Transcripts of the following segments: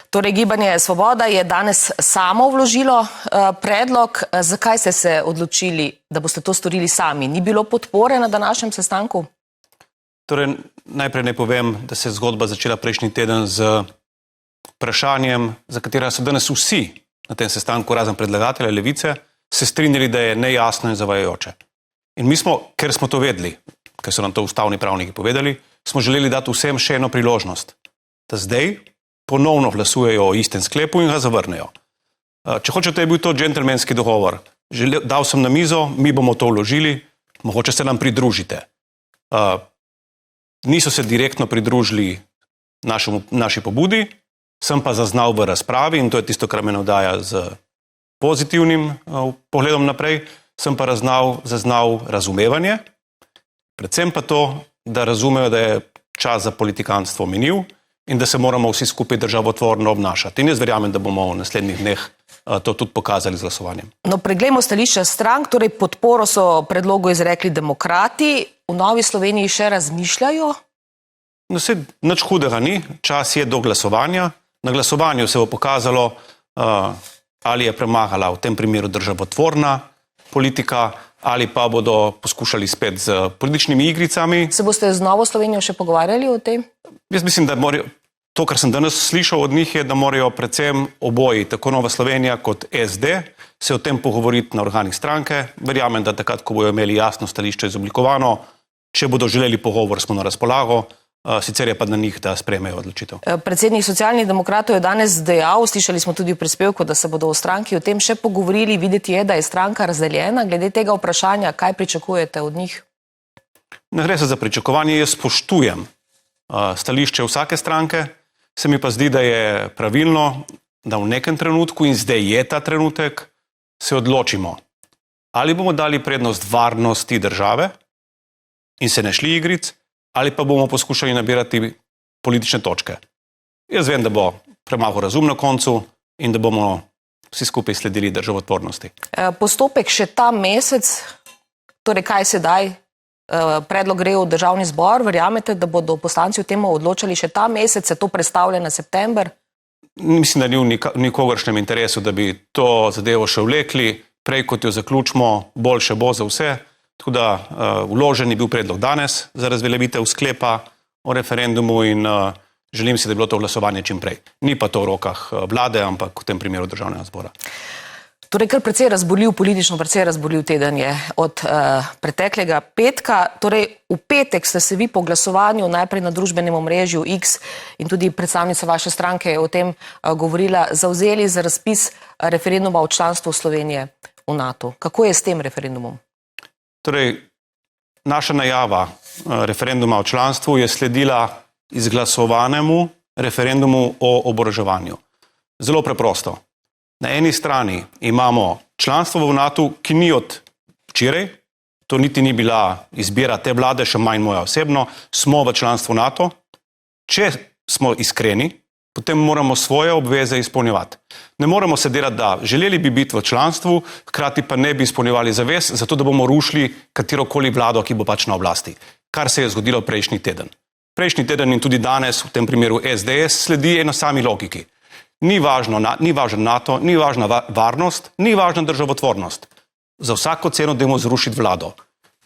Torej, Gibanje Svoboda je danes samo vložilo predlog. Zakaj ste se odločili, da boste to storili sami? Ni bilo podpore na današnjem sestanku? Torej, najprej naj povem, da se je zgodba začela prejšnji teden z vprašanjem, za katera so danes vsi na tem sestanku, razen predlagatelja Levice, se strinjali, da je nejasno in zavajajoče. In mi smo, ker smo to vedeli, ker so nam to ustavni pravniki povedali, smo želeli dati vsem še eno priložnost, da zdaj ponovno glasujejo o istem sklepu in ga zavrnejo. Če hočete, je bil to džentelmenski dogovor. Dal sem na mizo, mi bomo to vložili, mogoče se nam pridružite. Niso se direktno pridružili naši pobudi, sem pa zaznal v razpravi, in to je tisto, kar me navdaja z pozitivnim pogledom naprej, sem pa zaznal razumevanje, predvsem pa to, da razumejo, da je čas za politikanstvo minil in da se moramo vsi skupaj državotvorno obnašati. In jaz verjamem, da bomo v naslednjih dneh to tudi pokazali z glasovanjem. No, preglejmo stališča strank, torej podporo so predlogu izrekli demokrati, v Novi Sloveniji še razmišljajo? No, saj nič hudega ni, čas je do glasovanja. Na glasovanju se bo pokazalo, ali je premagala v tem primeru državotvorna politika, ali pa bodo poskušali spet z političnimi igricami. Se boste z Novo Slovenijo še pogovarjali o tem? Jaz mislim, da to, kar sem danes slišal od njih, je, da morajo predvsem oboji, tako Nova Slovenija kot SD, se o tem pogovoriti na organih stranke. Verjamem, da takrat, ko bojo imeli jasno stališče izoblikovano, če bodo želeli pogovor, smo na razpolago, sicer je pa na njih, da sprejmejo odločitev. Predsednik Socialnih demokratov je danes dejal, slišali smo tudi v prispevku, da se bodo v stranki o tem še pogovorili. Videti je, da je stranka razdeljena. Glede tega vprašanja, kaj pričakujete od njih? Ne gre se za pričakovanje, jaz spoštujem stališče vsake stranke, se mi pa zdi, da je pravilno, da v nekem trenutku, in zdaj je ta trenutek, se odločimo, ali bomo dali prednost varnosti države in se ne šli igric, ali pa bomo poskušali nabirati politične točke. Jaz vem, da bo premalo razum na koncu in da bomo vsi skupaj sledili državotvornosti. Postopek še ta mesec, torej kaj sedaj? Predlog gre v državni zbor, verjamete, da bodo poslanci o tem odločali še ta mesec, se to predstavlja na september? Mislim, da ni v nikogaršnjem interesu, da bi to zadevo še vlekli, prej kot jo zaključimo, boljše bo za vse. Tako da vložen je bil predlog danes za razveljavitev sklepa o referendumu in želim si, da je bilo to glasovanje čim prej. Ni pa to v rokah vlade, ampak v tem primeru državnega zbora. Torej, kar precej razbolil, politično precej razbolil teden je od preteklega petka. Torej, v petek ste se vi po glasovanju najprej na družbenem omrežju X in tudi predstavnica vaše stranke je o tem govorila, zavzeli za razpis referenduma o članstvu Slovenije v NATO. Kako je s tem referendumom? Torej, naša najava referenduma o članstvu je sledila izglasovanemu referendumu o oboroževanju. Zelo preprosto. Na eni strani imamo članstvo v NATO, ki ni od včeraj, to niti ni bila izbira te vlade, še manj moja osebno, smo v članstvu NATO. Če smo iskreni, potem moramo svoje obveze izpolnjevati. Ne moramo se delati, da želeli bi biti v članstvu, hkrati pa ne bi izpolnjevali zavez, zato da bomo rušili katerokoli vlado, ki bo pač na oblasti. Kar se je zgodilo prejšnji teden. Prejšnji teden in tudi danes, v tem primeru SDS, sledi eno sami logiki. Ni važen NATO, ni važna varnost, ni važna državotvornost. Za vsako ceno dajmo zrušiti vlado.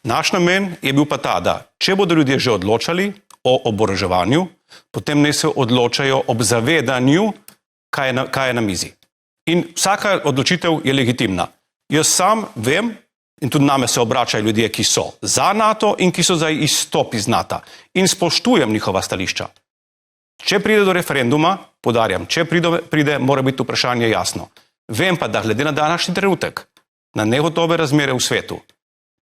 Naš namen je bil pa ta, da če bodo ljudje že odločali o oboroževanju, potem naj se odločajo ob zavedanju, kaj je na mizi. In vsaka odločitev je legitimna. Jaz sam vem, in tudi name se obračajo ljudje, ki so za NATO in ki so za izstop iz NATO. In spoštujem njihova stališča. Če pride do referenduma, podarjam, če pride, mora biti vprašanje jasno. Vem pa, da glede na današnji trenutek, na negotove razmere v svetu,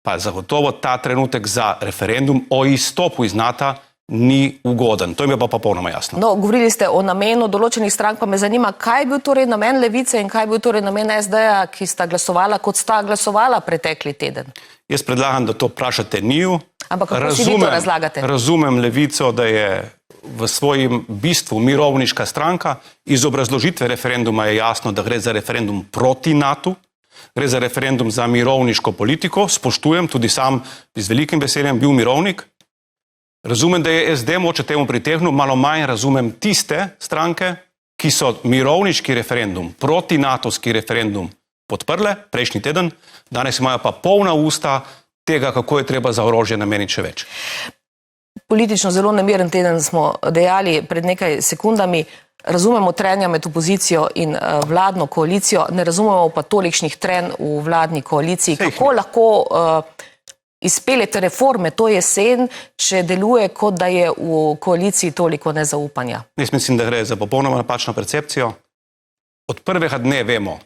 pa zagotovo ta trenutek za referendum o izstopu iz NATO ni ugoden. To mi je pa popolnoma jasno. No, govorili ste o namenu določenih strank, pa me zanima, kaj je bil torej namen Levice in kaj je bil torej namen SD-ja, ki sta glasovala, kot sta glasovala pretekli teden? Jaz predlagam, da to vprašate njiju. Ampak kako si vi to razlagate? Razumem Levico, da je v svojem bistvu mirovniška stranka. Iz obrazložitve referenduma je jasno, da gre za referendum proti NATO, gre za referendum za mirovniško politiko. Spoštujem, tudi sam z velikim veseljem bil mirovnik. Razumem, da je SD moče temu pritegnil, malo manj razumem tiste stranke, ki so mirovniški referendum, protinatovski referendum podprle prejšnji teden, danes imajo pa polna usta tega, kako je treba za orožje nameniti še več. Politično zelo nemiren teden smo dejali pred nekaj sekundami. Razumemo trenja med opozicijo in vladno koalicijo, ne razumemo pa tolikšnih trenj v vladni koaliciji. Kako lahko izpeljete reforme to jesen, če deluje, kot da je v koaliciji toliko nezaupanja? Jaz mislim, da gre za popolnoma napačno percepcijo. Od prvega dne vemo,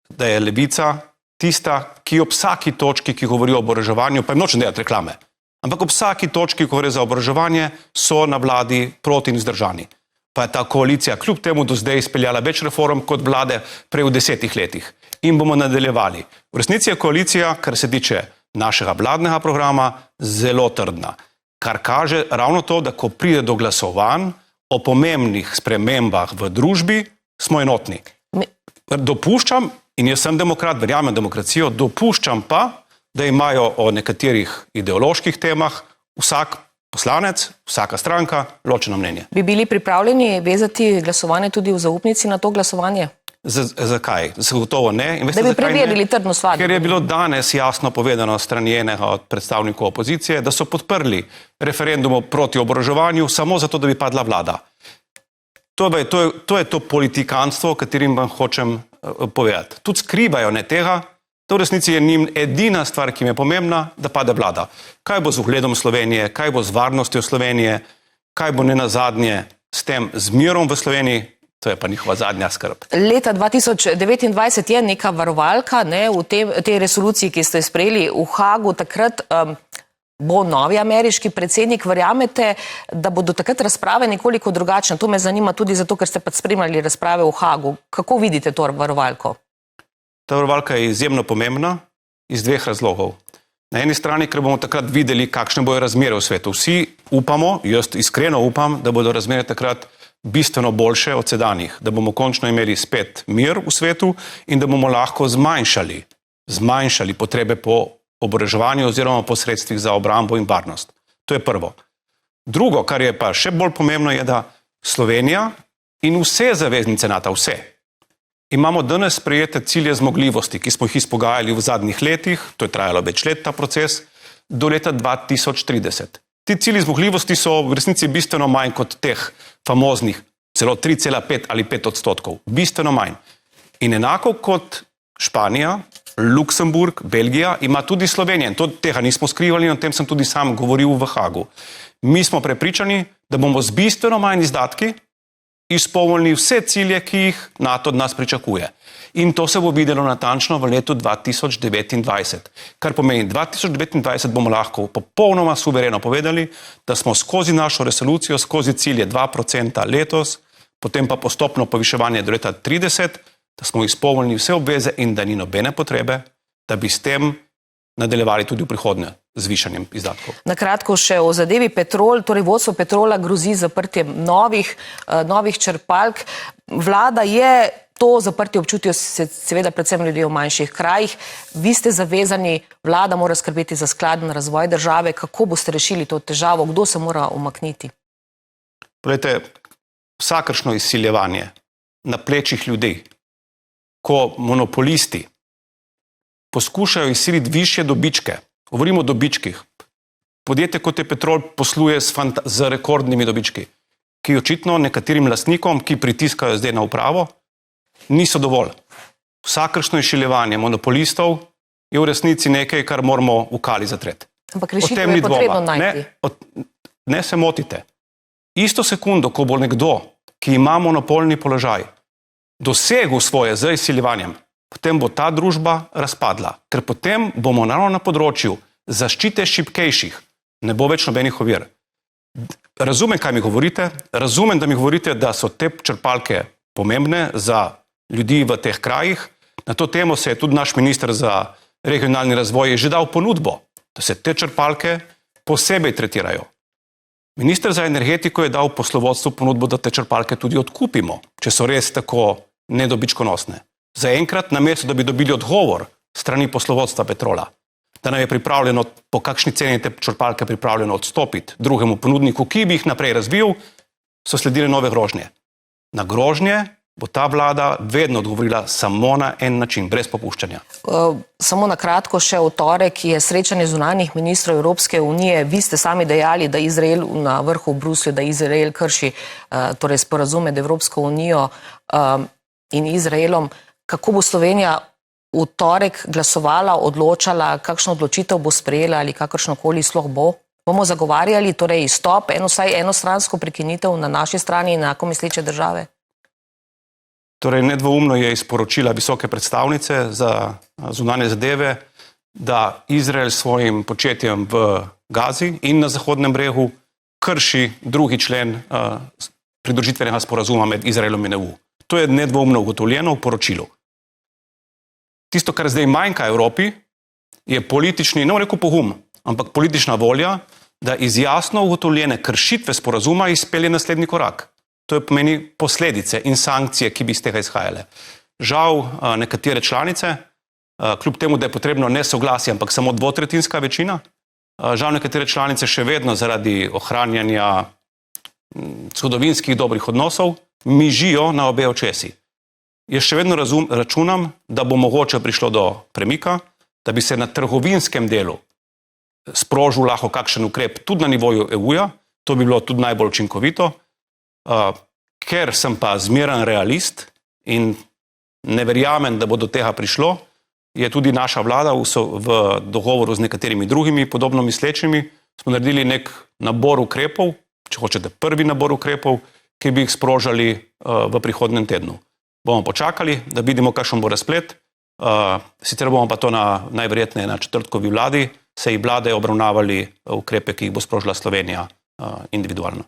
da je Levica tista, ki ob vsaki točki, ki govori o oboroževanju, pa jim nočem delati reklame, ampak ob vsaki točki, ki govori za oboroževanje, so na vladi proti in vzdržani. Pa je ta koalicija kljub temu do zdaj izpeljala več reform kot vlade prej v 10 letih. In bomo nadaljevali. V resnici je koalicija, kar se tiče našega vladnega programa, zelo trdna. Kar kaže ravno to, da ko pride do glasovanj o pomembnih spremembah v družbi, smo enotni. Dopuščam, in jaz sem demokrat, verjamem demokracijo, dopuščam pa, da imajo o nekaterih ideoloških temah vsak poslanec, vsaka stranka ločeno mnenje. Bi bili pripravljeni vezati glasovanje tudi v zaupnici na to glasovanje? Zakaj? Zagotovo ne. Da bi preverili trdnost vlade. Ker je bilo danes jasno povedano strani enega od predstavnikov opozicije, da so podprli referendum proti oboroževanju samo zato, da bi padla vlada. To je to politikanstvo, o katerim vam hočem povedati. Tudi skrivajo ne tega, da v resnici je njim edina stvar, ki jim je pomembna, da pade vlada. Kaj bo z ugledom Slovenije, kaj bo z varnostjo Slovenije, kaj bo nenazadnje s tem zmirom v Sloveniji, to je pa njihova zadnja skrb. Leta 2029 je neka varovalka v tej resoluciji, ki ste sprejeli v Hagu. Takrat bo novi ameriški predsednik. Verjamete, da bodo takrat razprave nekoliko drugačne? To me zanima tudi zato, ker ste pa spremljali razprave v Hagu. Kako vidite to varovalko? Ta varovalka je izjemno pomembna iz dveh razlogov. Na eni strani, ker bomo takrat videli, kakšne bojo razmere v svetu. Vsi upamo, jaz iskreno upam, da bodo razmere takrat bistveno boljše od sedanjih, da bomo končno imeli spet mir v svetu in da bomo lahko zmanjšali potrebe po oboroževanju oziroma po sredstvih za obrambo in varnost. To je prvo. Drugo, kar je pa še bolj pomembno, je, da Slovenija in vse zaveznice NATO, vse, imamo danes sprejete cilje zmogljivosti, ki smo jih izpogajali v zadnjih letih, to je trajalo več let ta proces, do leta 2030. Ti cilji zmogljivosti so v resnici bistveno manj kot teh famoznih, celo 3,5 ali 5%. Bistveno manj. In enako kot Španija, Luksemburg, Belgija, ima tudi Slovenija. In tega nismo skrivali in o tem sem tudi sam govoril v Hagu. Mi smo prepričani, da bomo z bistveno manj izdatki izpolnili vse cilje, ki jih NATO od nas pričakuje. In to se bo videlo natančno v letu 2029. Kar pomeni, 2029 bomo lahko popolnoma suvereno povedali, da smo skozi našo resolucijo, skozi cilje 2% letos, potem pa postopno poviševanje do leta 30, da smo izpolnili vse obveze in da ni nobene potrebe, da bi s tem nadaljevali tudi v prihodnje z višanjem izdatkov. Na kratko še o zadevi Petrol, torej vodstvo Petrola grozi zaprtjem novih črpalk. Vlada je to zaprtje občutijo seveda predvsem ljudje v manjših krajih. Vi ste zavezani, vlada mora skrbeti za skladen razvoj države. Kako boste rešili to težavo? Kdo se mora umakniti? Poglejte, vsakršno izsiljevanje na plečih ljudi, ko monopolisti poskušajo izsiliti višje dobičke, govorimo o dobičkih, podjetje kot je Petrol posluje z rekordnimi dobički, ki očitno nekaterim lastnikom, ki pritiskajo zdaj na upravo, niso dovolj. Vsakršno izsiljevanje monopolistov je v resnici nekaj, kar moramo v kali zatreti. Ampak rešitev je potrebno najti. Ne se motite. Isto sekundo, ko bo nekdo, ki ima monopolni položaj, dosegel svoje z izsiljevanjem, potem bo ta družba razpadla. Ker potem bomo naravno na področju zaščite šibkejših, ne bo več nobenih ovir. Razumem, kaj mi govorite, razumem, da mi govorite, da so te črpalke pomembne za ljudi v teh krajih. Na to temo se je tudi naš minister za regionalni razvoj že dal ponudbo, da se te črpalke posebej tretirajo. Minister za energetiko je dal poslovodstvu ponudbo, da te črpalke tudi odkupimo, če so res tako nedobičkonosne. Zaenkrat, namesto da bi dobili odgovor strani poslovodstva Petrola, da nam je pripravljeno, po kakšni ceni te črpalke pripravljeno odstopiti drugemu ponudniku, ki bi jih naprej razvil, so sledile nove grožnje. Na grožnje bo ta vlada vedno odgovorila samo na en način, brez popuščanja. Samo na kratko še v torek je srečanje zunanjih ministrov Evropske unije. Vi ste sami dejali, da Izrael na vrhu v Bruslju, da Izrael krši torej sporazum med Evropsko unijo in Izraelom. Kako bo Slovenija v torek glasovala, odločala, kakšno odločitev bo sprejela ali kakršnokoli sploh bo? Bomo zagovarjali torej izstop, vsaj enostransko prekinitev na naši strani enako misleče države? Torej, nedvoumno je iz poročila visoke predstavnice za zunanje zadeve, da Izrael s svojim početjem v Gazi in na Zahodnem bregu krši 2. člen pridružitvenega sporazuma med Izraelom in EU. To je nedvoumno ugotovljeno v poročilu. Tisto, kar zdaj manjka Evropi, je politični, ne bom rekel pogum, ampak politična volja, da iz jasno ugotovljene kršitve sporazuma izpelje naslednji korak. To je pomeni posledice in sankcije, ki bi iz tega izhajale. Žal, nekatere članice, kljub temu, da je potrebno ne soglasje, ampak samo 2/3 večina, žal nekatere članice še vedno zaradi ohranjanja zgodovinskih dobrih odnosov mižijo na obe očesi. Jaz še vedno računam, da bo mogoče prišlo do premika, da bi se na trgovinskem delu sprožil lahko kakšen ukrep tudi na nivoju EU-ja, to bi bilo tudi najbolj učinkovito. Ker sem pa zmeren realist in ne verjamem, da bo do tega prišlo, je tudi naša vlada v dogovoru z nekaterimi drugimi podobno mislečimi, smo naredili nek nabor ukrepov, če hočete prvi nabor ukrepov, ki bi jih sprožali v prihodnem tednu. Bomo počakali, da vidimo, kakšen bo razplet, sicer bomo pa to najverjetneje na četrtkovi vladi, saj vlade obravnavali ukrepe, ki jih bo sprožila Slovenija individualno.